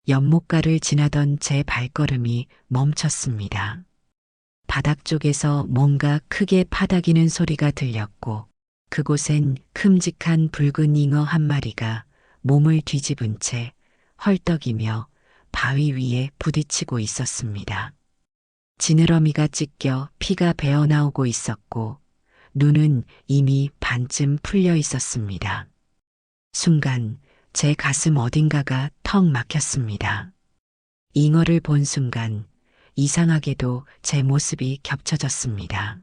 연못가를 지나던 제 발걸음이 멈췄습니다. 바닥 쪽에서 뭔가 크게 파닥이는 소리가 들렸고 그곳엔 큼직한 붉은 잉어 한 마리가 몸을 뒤집은 채 헐떡이며 바위 위에 부딪히고 있었습니다. 지느러미가 찢겨 피가 배어나오고 있었고 눈은 이미 반쯤 풀려 있었습니다. 순간 제 가슴 어딘가가 턱 막혔습니다. 잉어를 본 순간 이상하게도 제 모습이 겹쳐졌습니다.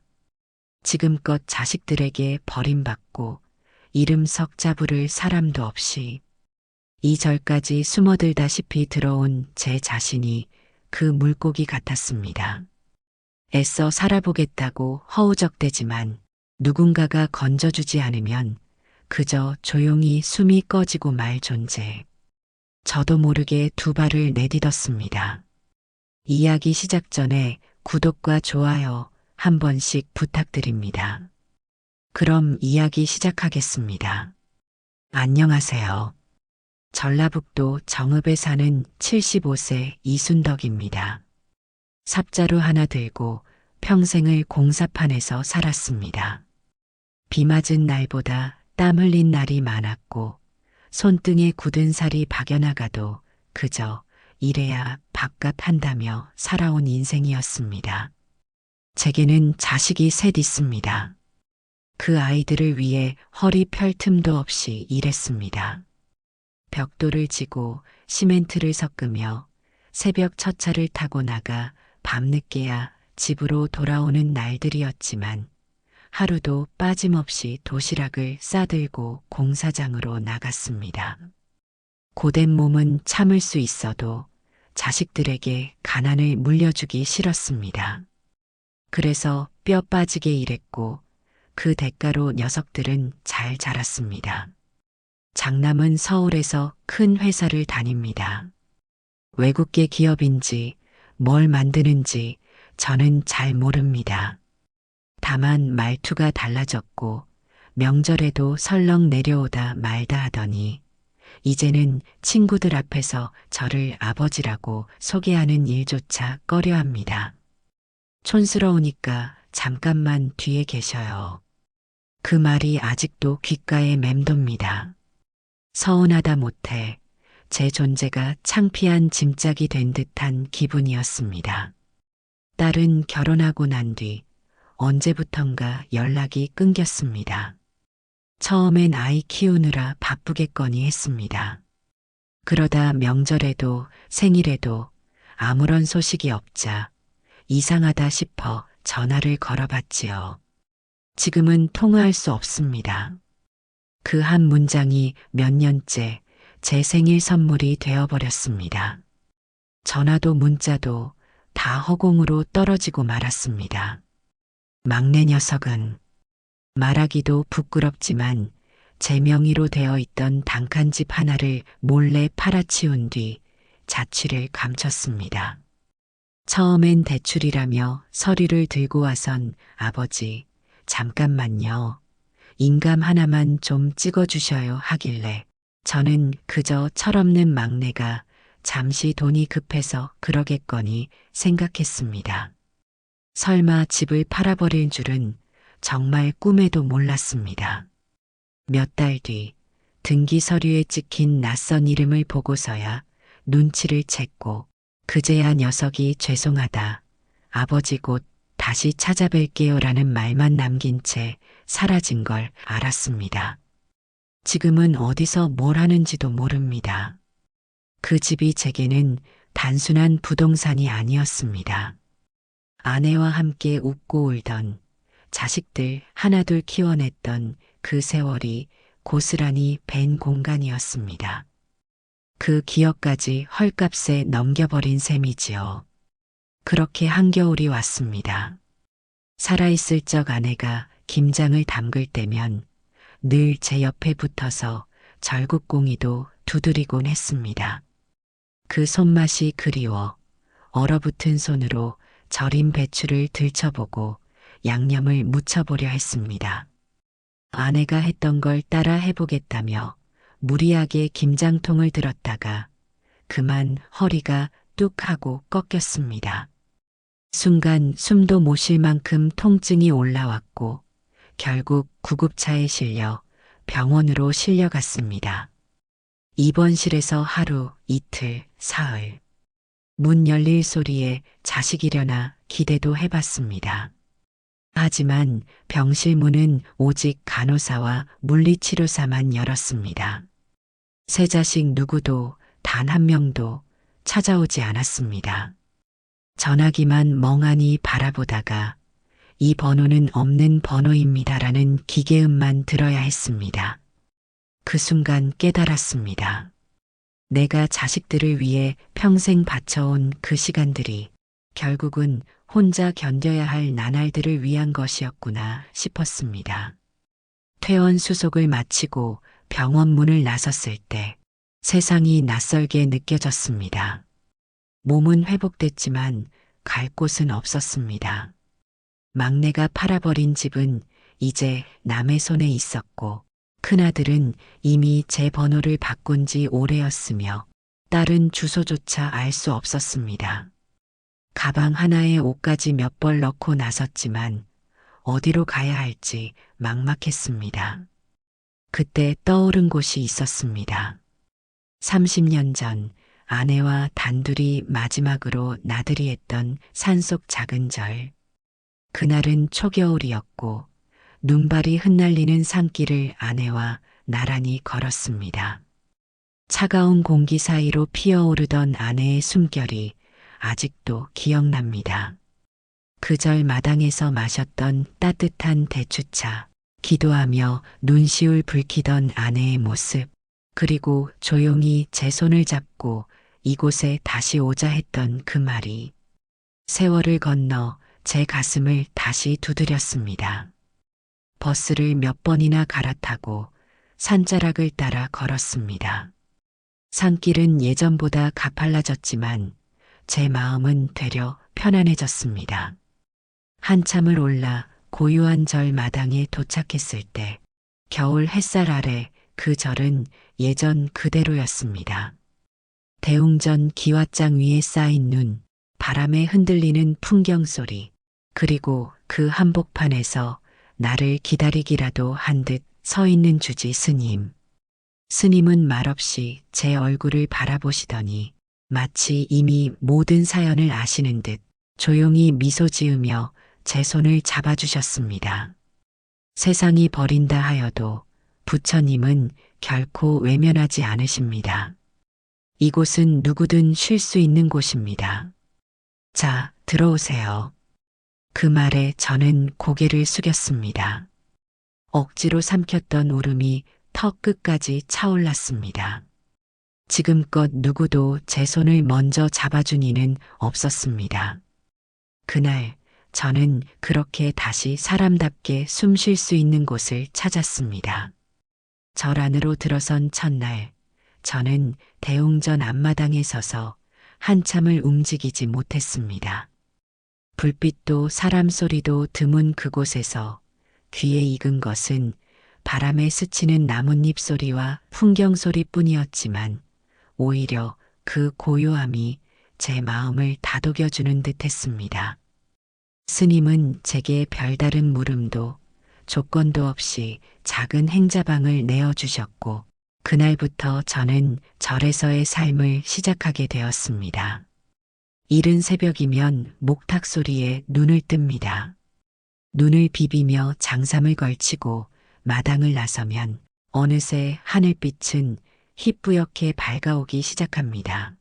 지금껏 자식들에게 버림받고 이름 석 자부를 사람도 없이 이 절까지 숨어들다시피 들어온 제 자신이 그 물고기 같았습니다. 애써 살아보겠다고 허우적대지만 누군가가 건져주지 않으면 그저 조용히 숨이 꺼지고 말 존재. 저도 모르게 두 발을 내딛었습니다. 이야기 시작 전에 구독과 좋아요 한 번씩 부탁드립니다. 그럼 이야기 시작하겠습니다. 안녕하세요. 전라북도 정읍에 사는 75세 이순덕입니다. 삽자루 하나 들고 평생을 공사판에서 살았습니다. 비 맞은 날보다 땀 흘린 날이 많았고 손등에 굳은 살이 박여나가도 그저 일해야 밥값 한다며 살아온 인생이었습니다. 제게는 자식이 셋 있습니다. 그 아이들을 위해 허리 펼 틈도 없이 일했습니다. 벽돌을 지고 시멘트를 섞으며 새벽 첫 차를 타고 나가 밤늦게야 집으로 돌아오는 날들이었지만 하루도 빠짐없이 도시락을 싸들고 공사장으로 나갔습니다. 고된 몸은 참을 수 있어도 자식들에게 가난을 물려주기 싫었습니다. 그래서 뼈 빠지게 일했고 그 대가로 녀석들은 잘 자랐습니다. 장남은 서울에서 큰 회사를 다닙니다. 외국계 기업인지 뭘 만드는지 저는 잘 모릅니다. 다만 말투가 달라졌고 명절에도 설렁 내려오다 말다 하더니 이제는 친구들 앞에서 저를 아버지라고 소개하는 일조차 꺼려합니다. 촌스러우니까 잠깐만 뒤에 계셔요. 그 말이 아직도 귓가에 맴돕니다. 서운하다 못해 제 존재가 창피한 짐짝이 된 듯한 기분이었습니다. 딸은 결혼하고 난 뒤 언제부턴가 연락이 끊겼습니다. 처음엔 아이 키우느라 바쁘겠거니 했습니다. 그러다 명절에도 생일에도 아무런 소식이 없자 이상하다 싶어 전화를 걸어봤지요. 지금은 통화할 수 없습니다. 그 한 문장이 몇 년째 제 생일 선물이 되어버렸습니다. 전화도 문자도 다 허공으로 떨어지고 말았습니다. 막내 녀석은 말하기도 부끄럽지만 제 명의로 되어 있던 단칸집 하나를 몰래 팔아치운 뒤 자취를 감췄습니다. 처음엔 대출이라며 서류를 들고 와선 아버지, 잠깐만요. 인감 하나만 좀 찍어주셔요 하길래 저는 그저 철없는 막내가 잠시 돈이 급해서 그러겠거니 생각했습니다. 설마 집을 팔아버릴 줄은 정말 꿈에도 몰랐습니다. 몇 달 뒤 등기 서류에 찍힌 낯선 이름을 보고서야 눈치를 챘고 그제야 녀석이 죄송하다. 아버지 곧 다시 찾아뵐게요라는 말만 남긴 채 사라진 걸 알았습니다. 지금은 어디서 뭘 하는지도 모릅니다. 그 집이 제게는 단순한 부동산이 아니었습니다. 아내와 함께 웃고 울던 자식들 하나둘 키워냈던 그 세월이 고스란히 벤 공간이었습니다. 그 기억까지 헐값에 넘겨버린 셈이지요. 그렇게 한겨울이 왔습니다. 살아있을 적 아내가 김장을 담글 때면 늘 제 옆에 붙어서 절국공이도 두드리곤 했습니다. 그 손맛이 그리워 얼어붙은 손으로 절인 배추를 들춰보고 양념을 묻혀보려 했습니다. 아내가 했던 걸 따라 해보겠다며 무리하게 김장통을 들었다가 그만 허리가 뚝 하고 꺾였습니다. 순간 숨도 못 쉴 만큼 통증이 올라왔고 결국 구급차에 실려 병원으로 실려갔습니다. 입원실에서 하루, 이틀, 사흘. 문 열릴 소리에 자식이려나 기대도 해봤습니다. 하지만 병실 문은 오직 간호사와 물리치료사만 열었습니다. 새 자식 누구도 단 한 명도 찾아오지 않았습니다. 전화기만 멍하니 바라보다가 이 번호는 없는 번호입니다라는 기계음만 들어야 했습니다. 그 순간 깨달았습니다. 내가 자식들을 위해 평생 바쳐온 그 시간들이 결국은 혼자 견뎌야 할 나날들을 위한 것이었구나 싶었습니다. 퇴원 수속을 마치고 병원 문을 나섰을 때 세상이 낯설게 느껴졌습니다. 몸은 회복됐지만 갈 곳은 없었습니다. 막내가 팔아버린 집은 이제 남의 손에 있었고 큰아들은 이미 제 번호를 바꾼 지 오래였으며 딸은 주소조차 알 수 없었습니다. 가방 하나에 옷까지 몇 벌 넣고 나섰지만 어디로 가야 할지 막막했습니다. 그때 떠오른 곳이 있었습니다. 30년 전 아내와 단둘이 마지막으로 나들이 했던 산속 작은 절. 그날은 초겨울이었고 눈발이 흩날리는 산길을 아내와 나란히 걸었습니다. 차가운 공기 사이로 피어오르던 아내의 숨결이 아직도 기억납니다. 그 절 마당에서 마셨던 따뜻한 대추차, 기도하며 눈시울 붉히던 아내의 모습, 그리고 조용히 제 손을 잡고 이곳에 다시 오자 했던 그 말이 세월을 건너 제 가슴을 다시 두드렸습니다. 버스를 몇 번이나 갈아타고 산자락을 따라 걸었습니다. 산길은 예전보다 가팔라졌지만 제 마음은 되려 편안해졌습니다. 한참을 올라 고요한 절 마당에 도착했을 때 겨울 햇살 아래 그 절은 예전 그대로였습니다. 대웅전 기와장 위에 쌓인 눈, 바람에 흔들리는 풍경 소리, 그리고 그 한복판에서 나를 기다리기라도 한 듯 서 있는 주지 스님. 스님은 말없이 제 얼굴을 바라보시더니 마치 이미 모든 사연을 아시는 듯 조용히 미소 지으며 제 손을 잡아주셨습니다. 세상이 버린다 하여도 부처님은 결코 외면하지 않으십니다. 이곳은 누구든 쉴 수 있는 곳입니다. 자, 들어오세요. 그 말에 저는 고개를 숙였습니다. 억지로 삼켰던 울음이 턱 끝까지 차올랐습니다. 지금껏 누구도 제 손을 먼저 잡아준 이는 없었습니다. 그날 저는 그렇게 다시 사람답게 숨 쉴 수 있는 곳을 찾았습니다. 절 안으로 들어선 첫날, 저는 대웅전 앞마당에 서서 한참을 움직이지 못했습니다. 불빛도 사람 소리도 드문 그곳에서 귀에 익은 것은 바람에 스치는 나뭇잎 소리와 풍경 소리뿐이었지만 오히려 그 고요함이 제 마음을 다독여주는 듯했습니다. 스님은 제게 별다른 물음도 조건도 없이 작은 행자방을 내어주셨고 그날부터 저는 절에서의 삶을 시작하게 되었습니다. 이른 새벽이면 목탁 소리에 눈을 뜹니다. 눈을 비비며 장삼을 걸치고 마당을 나서면 어느새 하늘빛은 희뿌옇게 밝아오기 시작합니다.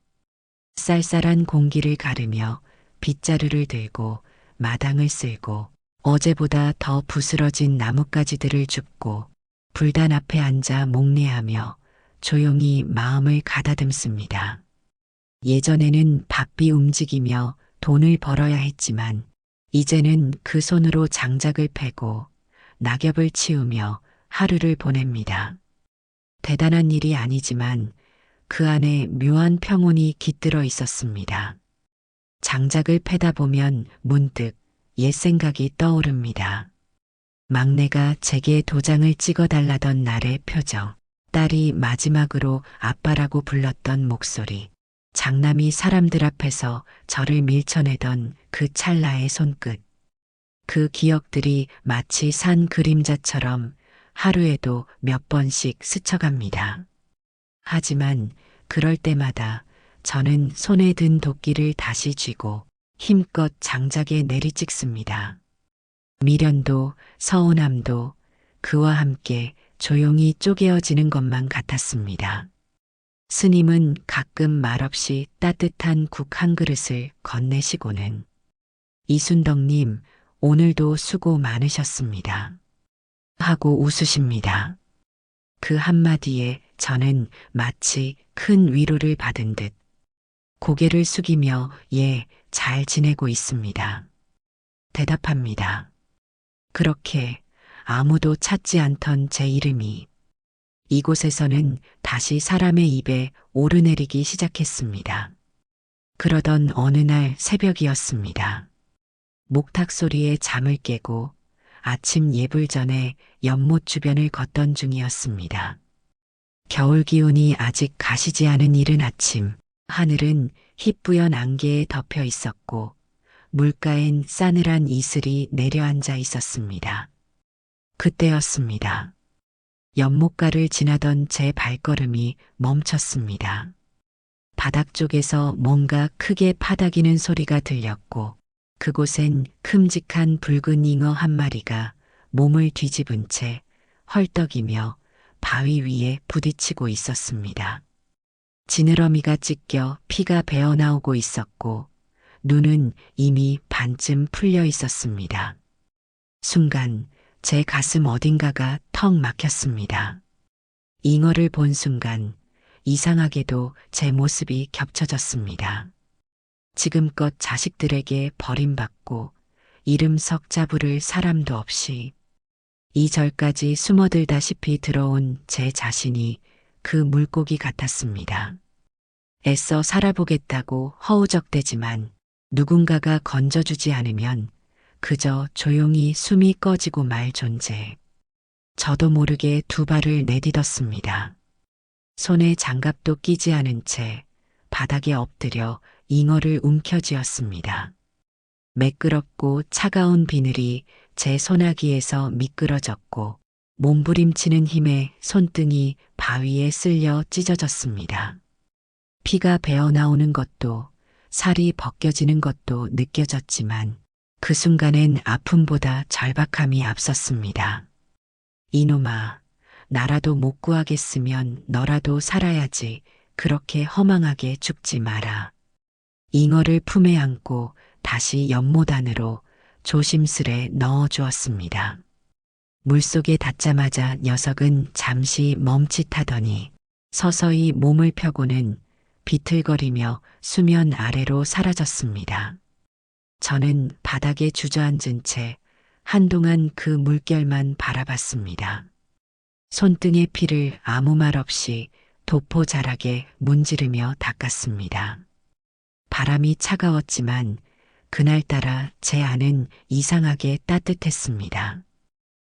쌀쌀한 공기를 가르며 빗자루를 들고 마당을 쓸고 어제보다 더 부스러진 나뭇가지들을 줍고 불단 앞에 앉아 목례하며 조용히 마음을 가다듬습니다. 예전에는 바삐 움직이며 돈을 벌어야 했지만 이제는 그 손으로 장작을 패고 낙엽을 치우며 하루를 보냅니다. 대단한 일이 아니지만 그 안에 묘한 평온이 깃들어 있었습니다. 장작을 패다 보면 문득 옛 생각이 떠오릅니다. 막내가 제게 도장을 찍어달라던 날의 표정, 딸이 마지막으로 아빠라고 불렀던 목소리, 장남이 사람들 앞에서 저를 밀쳐내던 그 찰나의 손끝. 그 기억들이 마치 산 그림자처럼 하루에도 몇 번씩 스쳐갑니다. 하지만 그럴 때마다 저는 손에 든 도끼를 다시 쥐고 힘껏 장작에 내리찍습니다. 미련도 서운함도 그와 함께 조용히 쪼개어지는 것만 같았습니다. 스님은 가끔 말없이 따뜻한 국 한 그릇을 건네시고는 이순덕님, 오늘도 수고 많으셨습니다. 하고 웃으십니다. 그 한마디에 저는 마치 큰 위로를 받은 듯 고개를 숙이며 예, 잘 지내고 있습니다. 대답합니다. 그렇게 아무도 찾지 않던 제 이름이 이곳에서는 다시 사람의 입에 오르내리기 시작했습니다. 그러던 어느 날 새벽이었습니다. 목탁 소리에 잠을 깨고 아침 예불 전에 연못 주변을 걷던 중이었습니다. 겨울 기운이 아직 가시지 않은 이른 아침, 하늘은 희뿌연 안개에 덮여 있었고 물가엔 싸늘한 이슬이 내려앉아 있었습니다. 그때였습니다. 연못가를 지나던 제 발걸음이 멈췄습니다. 바닥 쪽에서 뭔가 크게 파닥이는 소리가 들렸고 그곳엔 큼직한 붉은 잉어 한 마리가 몸을 뒤집은 채 헐떡이며 바위 위에 부딪히고 있었습니다. 지느러미가 찢겨 피가 배어나오고 있었고 눈은 이미 반쯤 풀려 있었습니다. 순간 제 가슴 어딘가가 턱 막혔습니다. 잉어를 본 순간 이상하게도 제 모습이 겹쳐졌습니다. 지금껏 자식들에게 버림받고 이름 석 잡으를 사람도 없이 이 절까지 숨어들다시피 들어온 제 자신이 그 물고기 같았습니다. 애써 살아보겠다고 허우적대지만 누군가가 건져주지 않으면 그저 조용히 숨이 꺼지고 말 존재. 저도 모르게 두 발을 내딛었습니다. 손에 장갑도 끼지 않은 채 바닥에 엎드려 잉어를 움켜쥐었습니다. 매끄럽고 차가운 비늘이 제 소나기에서 미끄러졌고 몸부림치는 힘에 손등이 바위에 쓸려 찢어졌습니다. 피가 배어나오는 것도 살이 벗겨지는 것도 느껴졌지만 그 순간엔 아픔보다 절박함이 앞섰습니다. 이놈아, 나라도 못 구하겠으면 너라도 살아야지. 그렇게 허망하게 죽지 마라. 잉어를 품에 안고 다시 연못 안으로 조심스레 넣어 주었습니다. 물속에 닿자마자 녀석은 잠시 멈칫하더니 서서히 몸을 펴고는 비틀거리며 수면 아래로 사라졌습니다. 저는 바닥에 주저앉은 채 한동안 그 물결만 바라봤습니다. 손등의 피를 아무 말 없이 도포자락에 문지르며 닦았습니다. 바람이 차가웠지만 그날따라 제 안은 이상하게 따뜻했습니다.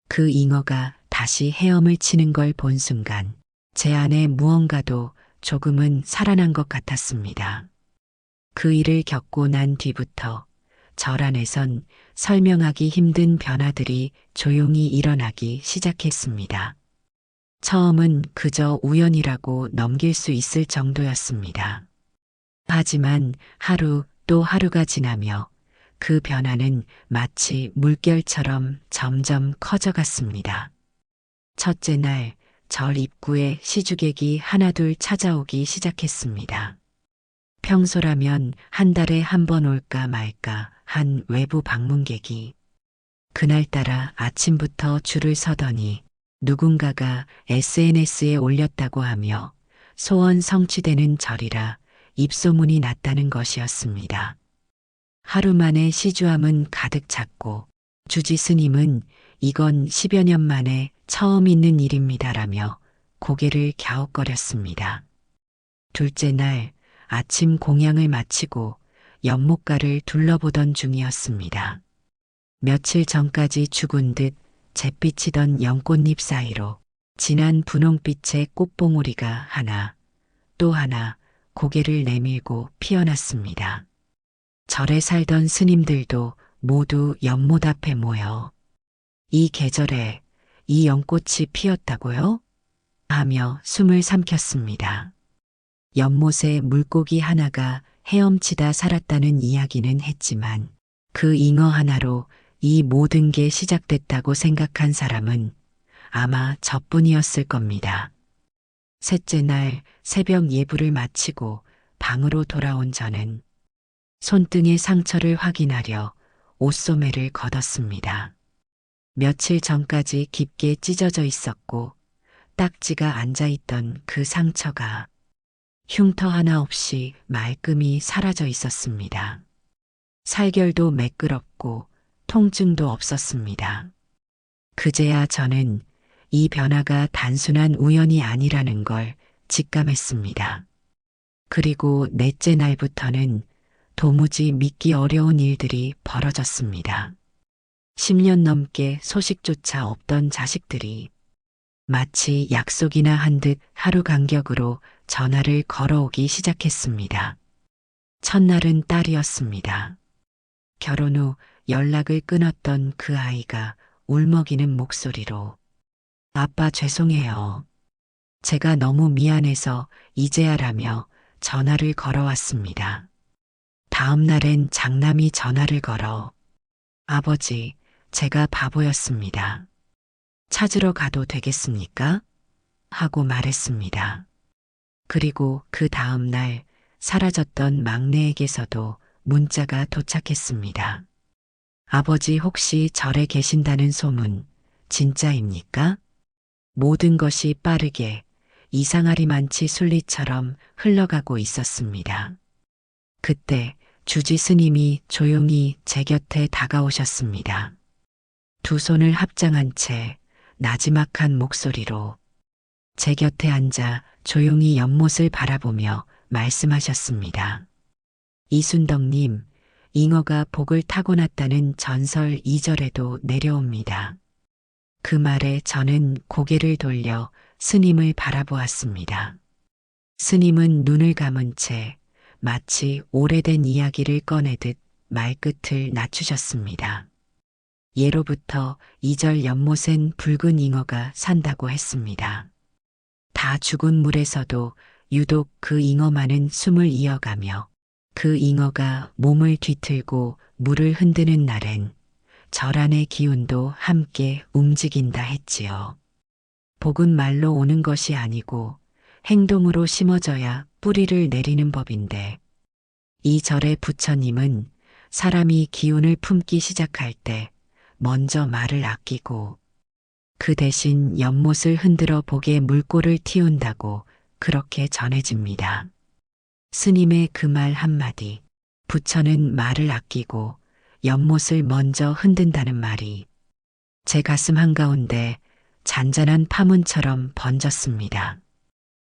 그 잉어가 다시 헤엄을 치는 걸 본 순간 제 안에 무언가도 조금은 살아난 것 같았습니다. 그 일을 겪고 난 뒤부터 절 안에선 설명하기 힘든 변화들이 조용히 일어나기 시작했습니다. 처음은 그저 우연이라고 넘길 수 있을 정도였습니다. 하지만 하루 또 하루가 지나며 그 변화는 마치 물결처럼 점점 커져갔습니다. 첫째 날 절 입구에 시주객이 하나둘 찾아오기 시작했습니다. 평소라면 한 달에 한 번 올까 말까 한 외부 방문객이 그날따라 아침부터 줄을 서더니 누군가가 SNS에 올렸다고 하며 소원 성취되는 절이라 입소문이 났다는 것이었습니다. 하루 만에 시주함은 가득 찼고 주지 스님은 이건 10여 년 만에 처음 있는 일입니다라며 고개를 갸웃거렸습니다. 둘째 날 아침 공양을 마치고 연못가를 둘러보던 중이었습니다. 며칠 전까지 죽은 듯 잿빛이던 연꽃잎 사이로 진한 분홍빛의 꽃봉오리가 하나 또 하나 고개를 내밀고 피어났습니다. 절에 살던 스님들도 모두 연못 앞에 모여 이 계절에 이 연꽃이 피었다고요? 하며 숨을 삼켰습니다. 연못에 물고기 하나가 헤엄치다 살았다는 이야기는 했지만 그 잉어 하나로 이 모든 게 시작됐다고 생각한 사람은 아마 저뿐이었을 겁니다. 셋째 날 새벽 예불을 마치고 방으로 돌아온 저는 손등의 상처를 확인하려 옷소매를 걷었습니다. 며칠 전까지 깊게 찢어져 있었고 딱지가 앉아있던 그 상처가 흉터 하나 없이 말끔히 사라져 있었습니다. 살결도 매끄럽고 통증도 없었습니다. 그제야 저는 이 변화가 단순한 우연이 아니라는 걸 직감했습니다. 그리고 넷째 날부터는 도무지 믿기 어려운 일들이 벌어졌습니다. 10년 넘게 소식조차 없던 자식들이 마치 약속이나 한 듯 하루 간격으로 전화를 걸어오기 시작했습니다. 첫날은 딸이었습니다. 결혼 후 연락을 끊었던 그 아이가 울먹이는 목소리로 아빠 죄송해요. 제가 너무 미안해서 이제야라며 전화를 걸어왔습니다. 다음 날엔 장남이 전화를 걸어 아버지, 제가 바보였습니다. 찾으러 가도 되겠습니까? 하고 말했습니다. 그리고 그 다음 날 사라졌던 막내에게서도 문자가 도착했습니다. 아버지 혹시 절에 계신다는 소문 진짜입니까? 모든 것이 빠르게 이상하리만치 순리처럼 흘러가고 있었습니다. 그때 주지 스님이 조용히 제 곁에 다가오셨습니다. 두 손을 합장한 채 나지막한 목소리로 제 곁에 앉아 조용히 연못을 바라보며 말씀하셨습니다. 이순덕님, 잉어가 복을 타고났다는 전설 2절에도 내려옵니다. 그 말에 저는 고개를 돌려 스님을 바라보았습니다. 스님은 눈을 감은 채 마치 오래된 이야기를 꺼내듯 말끝을 낮추셨습니다. 예로부터 2절 연못엔 붉은 잉어가 산다고 했습니다. 다 죽은 물에서도 유독 그 잉어만은 숨을 이어가며 그 잉어가 몸을 뒤틀고 물을 흔드는 날엔 절 안의 기운도 함께 움직인다 했지요. 복은 말로 오는 것이 아니고 행동으로 심어져야 뿌리를 내리는 법인데 이 절의 부처님은 사람이 기운을 품기 시작할 때 먼저 말을 아끼고 그 대신 연못을 흔들어 복의 물꼬를 틔운다고 그렇게 전해집니다. 스님의 그 말 한마디, 부처는 말을 아끼고 연못을 먼저 흔든다는 말이 제 가슴 한가운데 잔잔한 파문처럼 번졌습니다.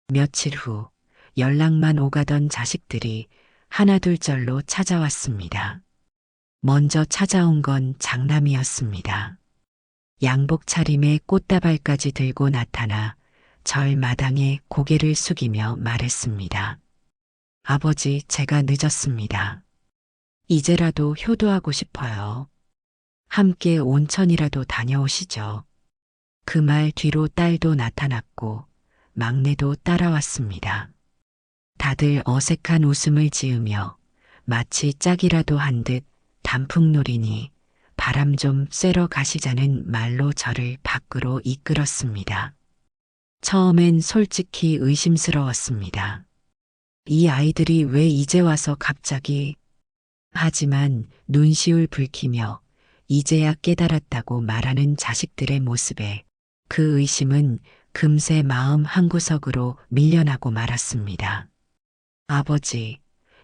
며칠 후 연락만 오가던 자식들이 하나둘절로 찾아왔습니다. 먼저 찾아온 건 장남이었습니다. 양복 차림에 꽃다발까지 들고 나타나 절 마당에 고개를 숙이며 말했습니다. 아버지, 제가 늦었습니다. 이제라도 효도하고 싶어요. 함께 온천이라도 다녀오시죠. 그 말 뒤로 딸도 나타났고 막내도 따라왔습니다. 다들 어색한 웃음을 지으며 마치 짝이라도 한 듯 단풍놀이니 바람 좀 쐬러 가시자는 말로 저를 밖으로 이끌었습니다. 처음엔 솔직히 의심스러웠습니다. 이 아이들이 왜 이제 와서 갑자기? 하지만 눈시울 붉히며 이제야 깨달았다고 말하는 자식들의 모습에 그 의심은 금세 마음 한구석으로 밀려나고 말았습니다. 아버지,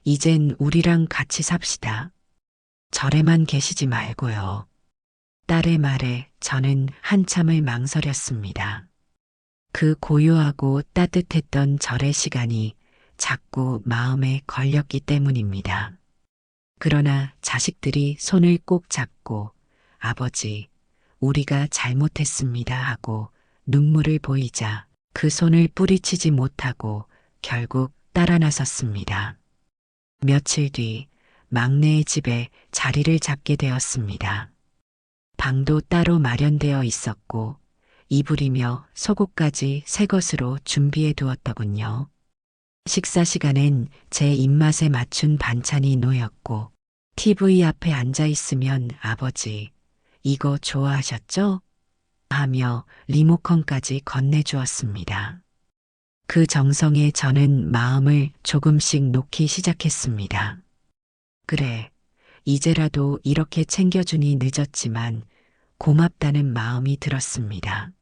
이젠 우리랑 같이 삽시다. 절에만 계시지 말고요. 딸의 말에 저는 한참을 망설였습니다. 그 고요하고 따뜻했던 절의 시간이 자꾸 마음에 걸렸기 때문입니다. 그러나 자식들이 손을 꼭 잡고 아버지, 우리가 잘못했습니다 하고 눈물을 보이자 그 손을 뿌리치지 못하고 결국 따라 나섰습니다. 며칠 뒤 막내의 집에 자리를 잡게 되었습니다. 방도 따로 마련되어 있었고 이불이며 속옷까지 새 것으로 준비해 두었더군요. 식사 시간엔 제 입맛에 맞춘 반찬이 놓였고 TV 앞에 앉아 있으면 아버지, 이거 좋아하셨죠? 하며 리모컨까지 건네주었습니다. 그 정성에 저는 마음을 조금씩 놓기 시작했습니다. 그래, 이제라도 이렇게 챙겨주니 늦었지만 고맙다는 마음이 들었습니다.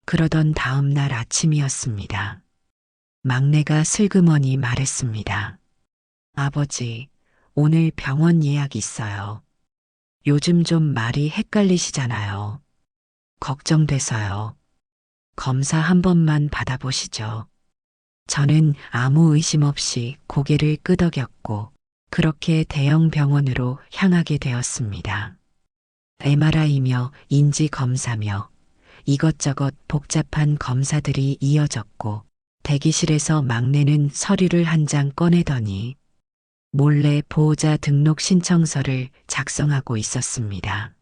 그러던 다음 날 아침이었습니다. 막내가 슬그머니 말했습니다. 아버지, 오늘 병원 예약 있어요. 요즘 좀 말이 헷갈리시잖아요. 걱정돼서요. 검사 한 번만 받아보시죠. 저는 아무 의심 없이 고개를 끄덕였고 그렇게 대형 병원으로 향하게 되었습니다. MRI며 인지 검사며 이것저것 복잡한 검사들이 이어졌고 대기실에서 막내는 서류를 한 장 꺼내더니 몰래 보호자 등록 신청서를 작성하고 있었습니다.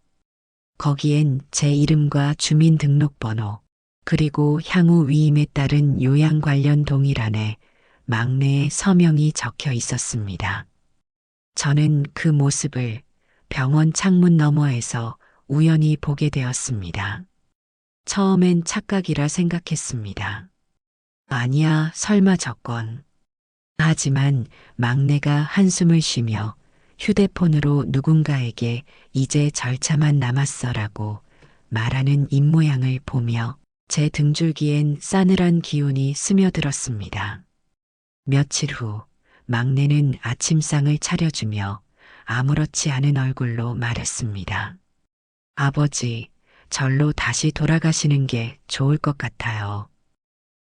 거기엔 제 이름과 주민등록번호 그리고 향후 위임에 따른 요양 관련 동일안에 막내의 서명이 적혀 있었습니다. 저는 그 모습을 병원 창문 너머에서 우연히 보게 되었습니다. 처음엔 착각이라 생각했습니다. 아니야, 설마 저건. 하지만 막내가 한숨을 쉬며 휴대폰으로 누군가에게 이제 절차만 남았어라고 말하는 입모양을 보며 제 등줄기엔 싸늘한 기운이 스며들었습니다. 며칠 후 막내는 아침상을 차려주며 아무렇지 않은 얼굴로 말했습니다. 아버지, 절로 다시 돌아가시는 게 좋을 것 같아요.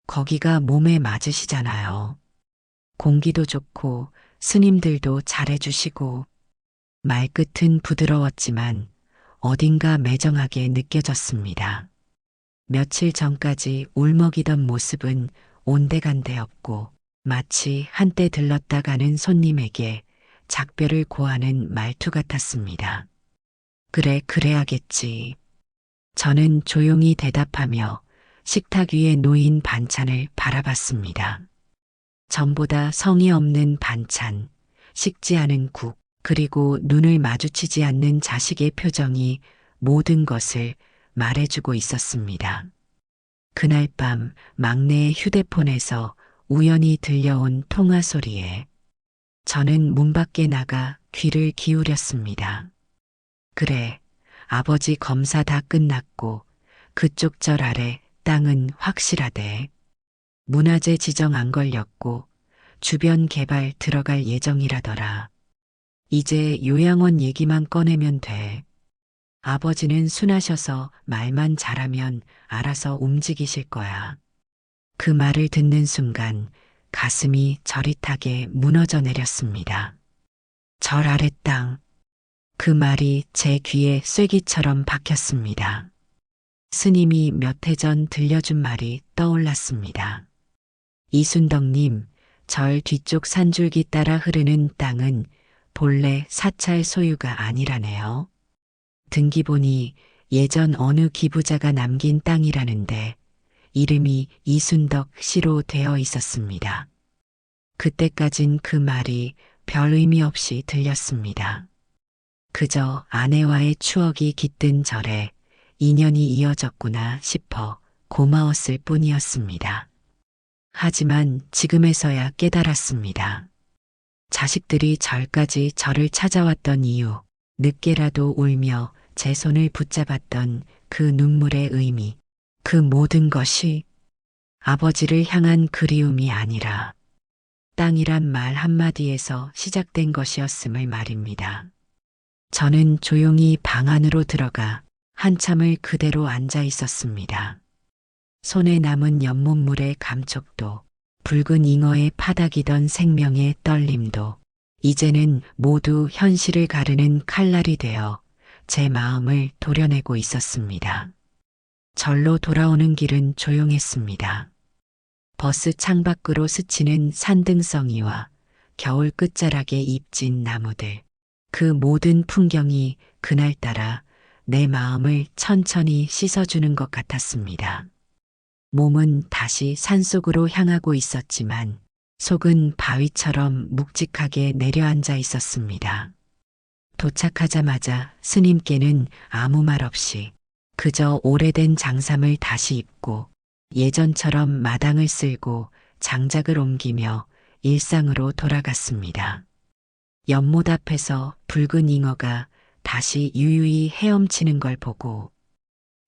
거기가 몸에 맞으시잖아요. 공기도 좋고 스님들도 잘해주시고 말끝은 부드러웠지만 어딘가 매정하게 느껴졌습니다. 며칠 전까지 울먹이던 모습은 온데간데 없고 마치 한때 들렀다 가는 손님에게 작별을 고하는 말투 같았습니다. 그래, 그래야겠지. 저는 조용히 대답하며 식탁 위에 놓인 반찬을 바라봤습니다. 전보다 성의 없는 반찬, 식지 않은 국, 그리고 눈을 마주치지 않는 자식의 표정이 모든 것을 말해주고 있었습니다. 그날 밤 막내의 휴대폰에서 우연히 들려온 통화 소리에 저는 문 밖에 나가 귀를 기울였습니다. 그래, 아버지 검사 다 끝났고 그쪽 절 아래 땅은 확실하대. 문화재 지정 안 걸렸고 주변 개발 들어갈 예정이라더라. 이제 요양원 얘기만 꺼내면 돼. 아버지는 순하셔서 말만 잘하면 알아서 움직이실 거야. 그 말을 듣는 순간 가슴이 저릿하게 무너져 내렸습니다. 절 아래 땅. 그 말이 제 귀에 쐐기처럼 박혔습니다. 스님이 몇 해 전 들려준 말이 떠올랐습니다. 이순덕님, 절 뒤쪽 산줄기 따라 흐르는 땅은 본래 사찰 소유가 아니라네요. 등기본이 예전 어느 기부자가 남긴 땅이라는데 이름이 이순덕 씨로 되어 있었습니다. 그때까진 그 말이 별 의미 없이 들렸습니다. 그저 아내와의 추억이 깃든 절에 인연이 이어졌구나 싶어 고마웠을 뿐이었습니다. 하지만 지금에서야 깨달았습니다. 자식들이 절까지 저를 찾아왔던 이유, 늦게라도 울며 제 손을 붙잡았던 그 눈물의 의미, 그 모든 것이 아버지를 향한 그리움이 아니라 땅이란 말 한마디에서 시작된 것이었음을 말입니다. 저는 조용히 방 안으로 들어가 한참을 그대로 앉아 있었습니다. 손에 남은 연못물의 감촉도, 붉은 잉어에 파닥이던 생명의 떨림도 이제는 모두 현실을 가르는 칼날이 되어 제 마음을 도려내고 있었습니다. 절로 돌아오는 길은 조용했습니다. 버스 창밖으로 스치는 산등성이와 겨울 끝자락에 잎진 나무들. 그 모든 풍경이 그날따라 내 마음을 천천히 씻어주는 것 같았습니다. 몸은 다시 산속으로 향하고 있었지만 속은 바위처럼 묵직하게 내려앉아 있었습니다. 도착하자마자 스님께는 아무 말 없이 그저 오래된 장삼을 다시 입고 예전처럼 마당을 쓸고 장작을 옮기며 일상으로 돌아갔습니다. 연못 앞에서 붉은 잉어가 다시 유유히 헤엄치는 걸 보고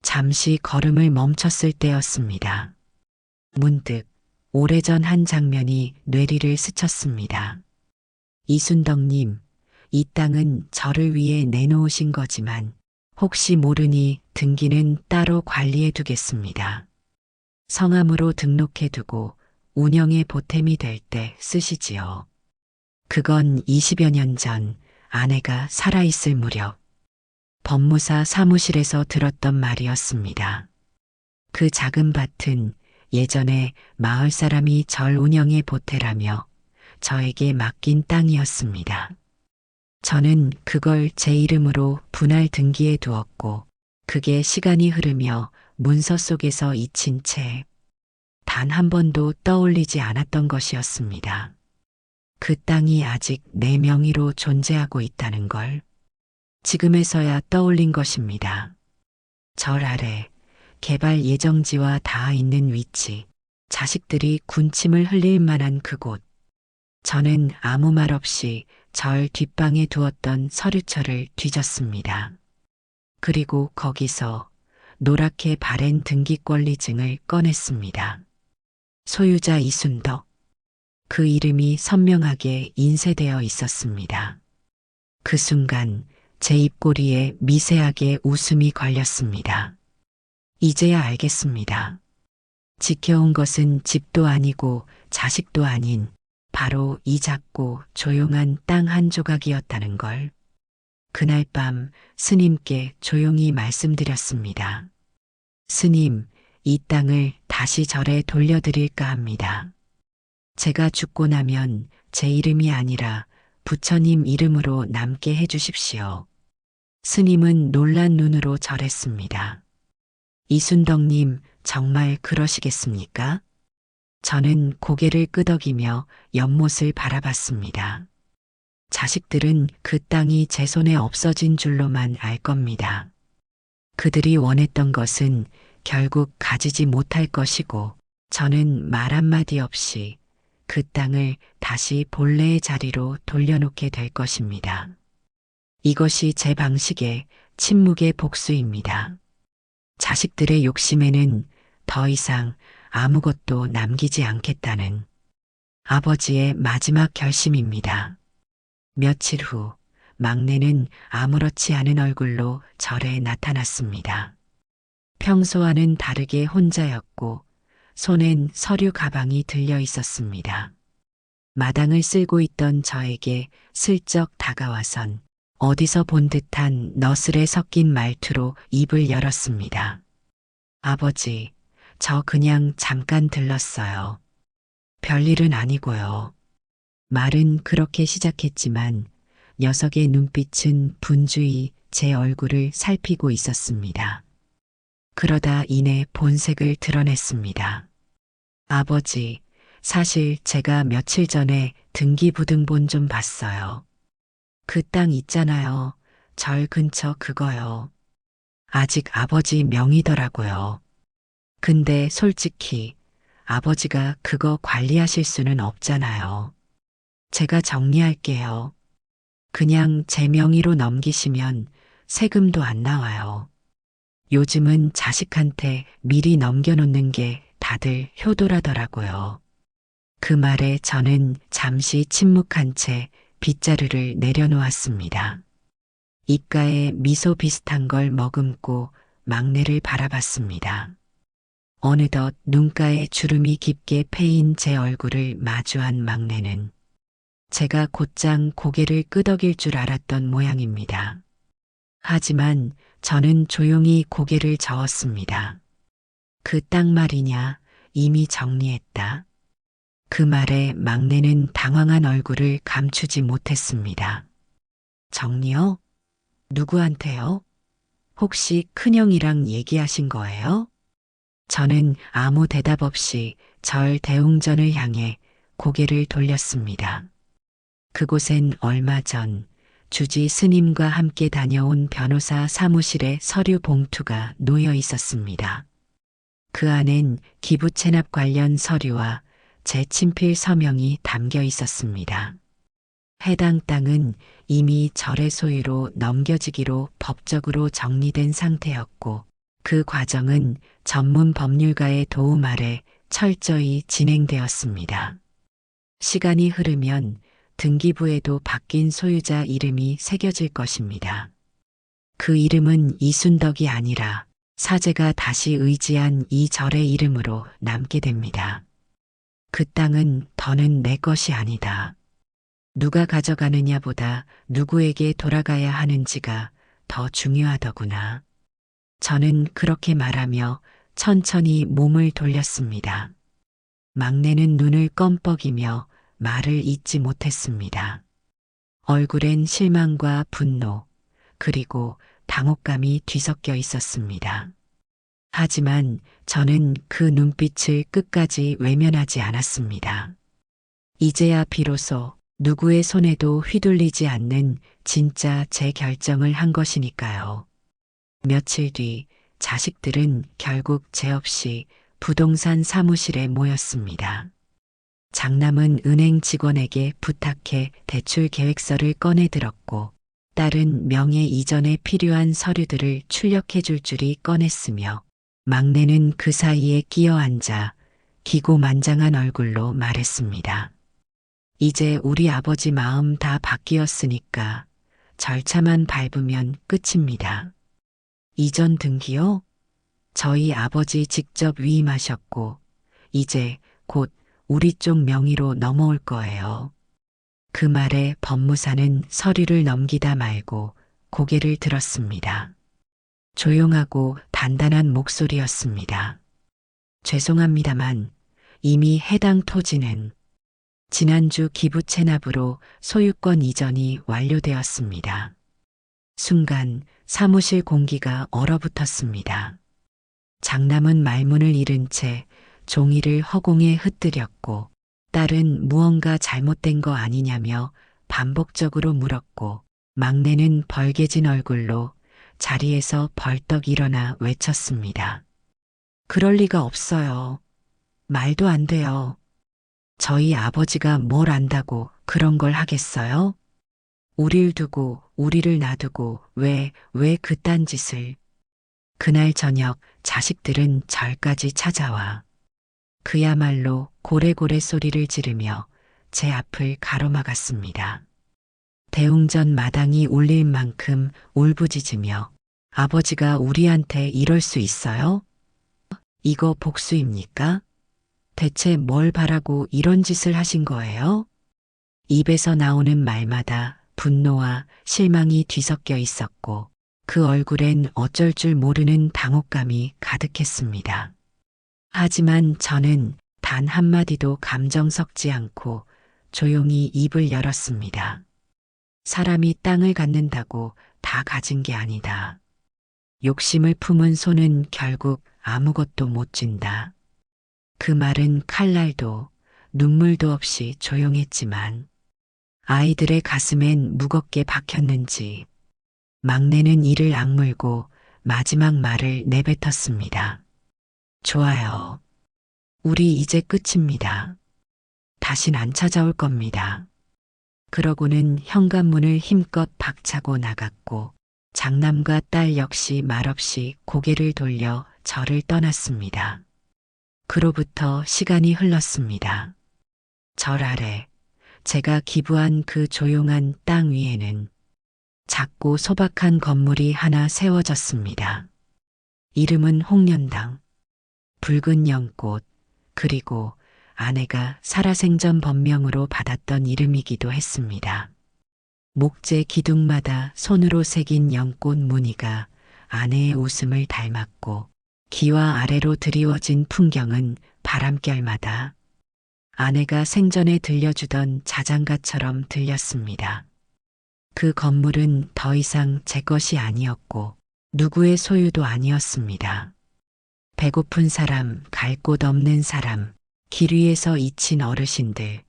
잠시 걸음을 멈췄을 때였습니다. 문득 오래전 한 장면이 뇌리를 스쳤습니다. 이순덕님, 이 땅은 저를 위해 내놓으신 거지만 혹시 모르니 등기는 따로 관리해 두겠습니다. 성함으로 등록해 두고 운영에 보탬이 될 때 쓰시지요. 그건 20여 년 전 아내가 살아있을 무렵 법무사 사무실에서 들었던 말이었습니다. 그 작은 밭은 예전에 마을 사람이 절 운영에 보태라며 저에게 맡긴 땅이었습니다. 저는 그걸 제 이름으로 분할 등기해 두었고 그게 시간이 흐르며 문서 속에서 잊힌 채 단 한 번도 떠올리지 않았던 것이었습니다. 그 땅이 아직 내 명의로 존재하고 있다는 걸 지금에서야 떠올린 것입니다. 절 아래 개발 예정지와 닿아 있는 위치, 자식들이 군침을 흘릴 만한 그곳. 저는 아무 말 없이 절 뒷방에 두었던 서류철을 뒤졌습니다. 그리고 거기서 노랗게 바랜 등기권리증을 꺼냈습니다. 소유자 이순덕. 그 이름이 선명하게 인쇄되어 있었습니다. 그 순간 제 입꼬리에 미세하게 웃음이 걸렸습니다. 이제야 알겠습니다. 지켜온 것은 집도 아니고 자식도 아닌 바로 이 작고 조용한 땅 한 조각이었다는 걸. 그날 밤 스님께 조용히 말씀드렸습니다. 스님, 이 땅을 다시 절에 돌려드릴까 합니다. 제가 죽고 나면 제 이름이 아니라 부처님 이름으로 남게 해주십시오. 스님은 놀란 눈으로 절했습니다. 이순덕님, 정말 그러시겠습니까? 저는 고개를 끄덕이며 연못을 바라봤습니다. 자식들은 그 땅이 제 손에 없어진 줄로만 알 겁니다. 그들이 원했던 것은 결국 가지지 못할 것이고 저는 말 한마디 없이 그 땅을 다시 본래의 자리로 돌려놓게 될 것입니다. 이것이 제 방식의 침묵의 복수입니다. 자식들의 욕심에는 더 이상 아무것도 남기지 않겠다는 아버지의 마지막 결심입니다. 며칠 후 막내는 아무렇지 않은 얼굴로 절에 나타났습니다. 평소와는 다르게 혼자였고 손엔 서류 가방이 들려 있었습니다. 마당을 쓸고 있던 저에게 슬쩍 다가와선 어디서 본 듯한 너스레 섞인 말투로 입을 열었습니다. 아버지, 저 그냥 잠깐 들렀어요. 별일은 아니고요. 말은 그렇게 시작했지만 녀석의 눈빛은 분주히 제 얼굴을 살피고 있었습니다. 그러다 이내 본색을 드러냈습니다. 아버지, 사실 제가 며칠 전에 등기부등본 좀 봤어요. 그 땅 있잖아요. 절 근처 그거요. 아직 아버지 명의더라고요. 근데 솔직히 아버지가 그거 관리하실 수는 없잖아요. 제가 정리할게요. 그냥 제 명의로 넘기시면 세금도 안 나와요. 요즘은 자식한테 미리 넘겨놓는 게 다들 효도라더라고요. 그 말에 저는 잠시 침묵한 채 빗자루를 내려놓았습니다. 입가에 미소 비슷한 걸 머금고 막내를 바라봤습니다. 어느덧 눈가에 주름이 깊게 패인 제 얼굴을 마주한 막내는 제가 곧장 고개를 끄덕일 줄 알았던 모양입니다. 하지만 저는 조용히 고개를 저었습니다. 그 땅 말이냐, 이미 정리했다. 그 말에 막내는 당황한 얼굴을 감추지 못했습니다. 정리요? 누구한테요? 혹시 큰형이랑 얘기하신 거예요? 저는 아무 대답 없이 절 대웅전을 향해 고개를 돌렸습니다. 그곳엔 얼마 전 주지 스님과 함께 다녀온 변호사 사무실에 서류 봉투가 놓여 있었습니다. 그 안엔 기부 체납 관련 서류와 제 친필 서명이 담겨 있었습니다. 해당 땅은 이미 절의 소유로 넘겨지기로 법적으로 정리된 상태였고 그 과정은 전문 법률가의 도움 아래 철저히 진행되었습니다. 시간이 흐르면 등기부에도 바뀐 소유자 이름이 새겨질 것입니다. 그 이름은 이순덕이 아니라 사제가 다시 의지한 이 절의 이름으로 남게 됩니다. 그 땅은 더는 내 것이 아니다. 누가 가져가느냐보다 누구에게 돌아가야 하는지가 더 중요하더구나. 저는 그렇게 말하며 천천히 몸을 돌렸습니다. 막내는 눈을 껌뻑이며 말을 잇지 못했습니다. 얼굴엔 실망과 분노, 그리고 당혹감이 뒤섞여 있었습니다. 하지만 저는 그 눈빛을 끝까지 외면하지 않았습니다. 이제야 비로소 누구의 손에도 휘둘리지 않는 진짜 제 결정을 한 것이니까요. 며칠 뒤 자식들은 결국 제 없이 부동산 사무실에 모였습니다. 장남은 은행 직원에게 부탁해 대출 계획서를 꺼내 들었고 딸은 명예 이전에 필요한 서류들을 출력해 줄 줄이 꺼냈으며 막내는 그 사이에 끼어 앉아 기고만장한 얼굴로 말했습니다. 이제 우리 아버지 마음 다 바뀌었으니까 절차만 밟으면 끝입니다. 이전 등기요? 저희 아버지 직접 위임하셨고 이제 곧 우리 쪽 명의로 넘어올 거예요. 그 말에 법무사는 서류를 넘기다 말고 고개를 들었습니다. 조용하고 단단한 목소리였습니다. 죄송합니다만 이미 해당 토지는 지난주 기부 체납으로 소유권 이전이 완료되었습니다. 순간 사무실 공기가 얼어붙었습니다. 장남은 말문을 잃은 채 종이를 허공에 흩뜨렸고 딸은 무언가 잘못된 거 아니냐며 반복적으로 물었고 막내는 벌개진 얼굴로 자리에서 벌떡 일어나 외쳤습니다. 그럴 리가 없어요. 말도 안 돼요. 저희 아버지가 뭘 안다고 그런 걸 하겠어요? 우릴 두고 우리를 놔두고 왜 그딴 짓을. 그날 저녁 자식들은 절까지 찾아와 그야말로 고래고래 소리를 지르며 제 앞을 가로막았습니다. 대웅전 마당이 울릴 만큼 울부짖으며 아버지가 우리한테 이럴 수 있어요? 이거 복수입니까? 대체 뭘 바라고 이런 짓을 하신 거예요? 입에서 나오는 말마다 분노와 실망이 뒤섞여 있었고 그 얼굴엔 어쩔 줄 모르는 당혹감이 가득했습니다. 하지만 저는 단 한마디도 감정 섞지 않고 조용히 입을 열었습니다. 사람이 땅을 갖는다고 다 가진 게 아니다. 욕심을 품은 손은 결국 아무것도 못 쥔다. 그 말은 칼날도 눈물도 없이 조용했지만 아이들의 가슴엔 무겁게 박혔는지 막내는 이를 악물고 마지막 말을 내뱉었습니다. 좋아요. 우리 이제 끝입니다. 다신 안 찾아올 겁니다. 그러고는 현관문을 힘껏 박차고 나갔고 장남과 딸 역시 말없이 고개를 돌려 저를 떠났습니다. 그로부터 시간이 흘렀습니다. 절 아래 제가 기부한 그 조용한 땅 위에는 작고 소박한 건물이 하나 세워졌습니다. 이름은 홍련당, 붉은 연꽃, 그리고 아내가 살아생전 법명으로 받았던 이름이기도 했습니다. 목재 기둥마다 손으로 새긴 연꽃 무늬가 아내의 웃음을 닮았고 기와 아래로 드리워진 풍경은 바람결마다 아내가 생전에 들려주던 자장가처럼 들렸습니다. 그 건물은 더 이상 제 것이 아니었고 누구의 소유도 아니었습니다. 배고픈 사람, 갈 곳 없는 사람, 길 위에서 잊힌 어르신들,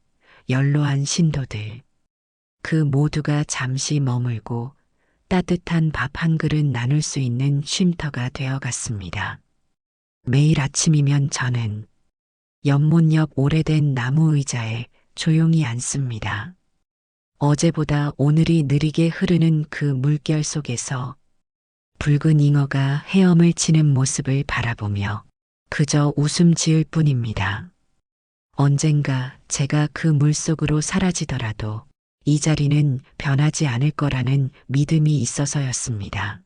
연로한 신도들. 그 모두가 잠시 머물고 따뜻한 밥 한 그릇 나눌 수 있는 쉼터가 되어갔습니다. 매일 아침이면 저는 연못 옆 오래된 나무 의자에 조용히 앉습니다. 어제보다 오늘이 느리게 흐르는 그 물결 속에서 붉은 잉어가 헤엄을 치는 모습을 바라보며 그저 웃음 지을 뿐입니다. 언젠가 제가 그 물속으로 사라지더라도 이 자리는 변하지 않을 거라는 믿음이 있어서였습니다.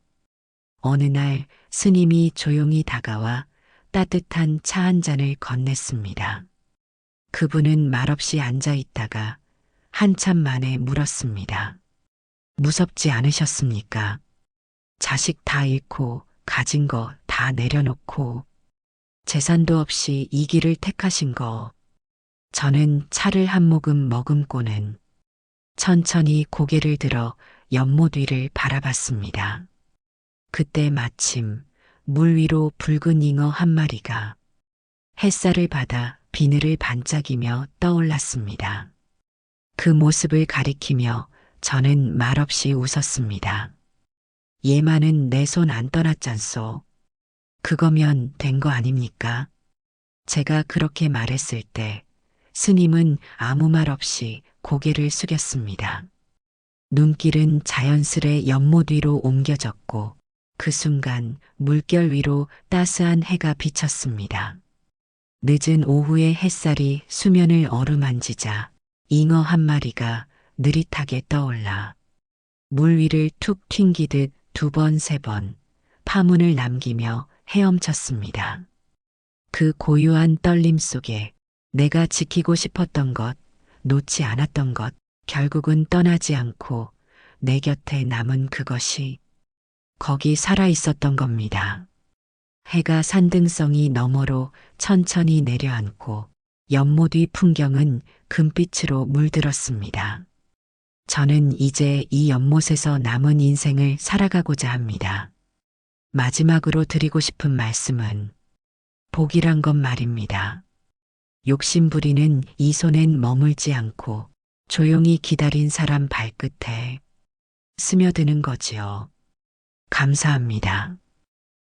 어느 날 스님이 조용히 다가와 따뜻한 차 한 잔을 건넸습니다. 그분은 말없이 앉아 있다가 한참 만에 물었습니다. 무섭지 않으셨습니까? 자식 다 잃고 가진 거 다 내려놓고 재산도 없이 이 길을 택하신 거. 저는 차를 한 모금 머금고는 천천히 고개를 들어 연못 위를 바라봤습니다. 그때 마침 물 위로 붉은 잉어 한 마리가 햇살을 받아 비늘을 반짝이며 떠올랐습니다. 그 모습을 가리키며 저는 말없이 웃었습니다. 얘만은 내 손 안 떠났잖소. 그거면 된 거 아닙니까? 제가 그렇게 말했을 때 스님은 아무 말 없이 고개를 숙였습니다. 눈길은 자연스레 연못 위로 옮겨졌고 그 순간 물결 위로 따스한 해가 비쳤습니다. 늦은 오후의 햇살이 수면을 어루만지자 잉어 한 마리가 느릿하게 떠올라 물 위를 툭 튕기듯 두 번, 세 번 파문을 남기며 헤엄쳤습니다. 그 고요한 떨림 속에 내가 지키고 싶었던 것, 놓지 않았던 것, 결국은 떠나지 않고 내 곁에 남은 그것이 거기 살아 있었던 겁니다. 해가 산등성이 너머로 천천히 내려앉고 연못 위 풍경은 금빛으로 물들었습니다. 저는 이제 이 연못에서 남은 인생을 살아가고자 합니다. 마지막으로 드리고 싶은 말씀은 복이란 것 말입니다. 욕심부리는 이 손엔 머물지 않고 조용히 기다린 사람 발끝에 스며드는 거지요. 감사합니다.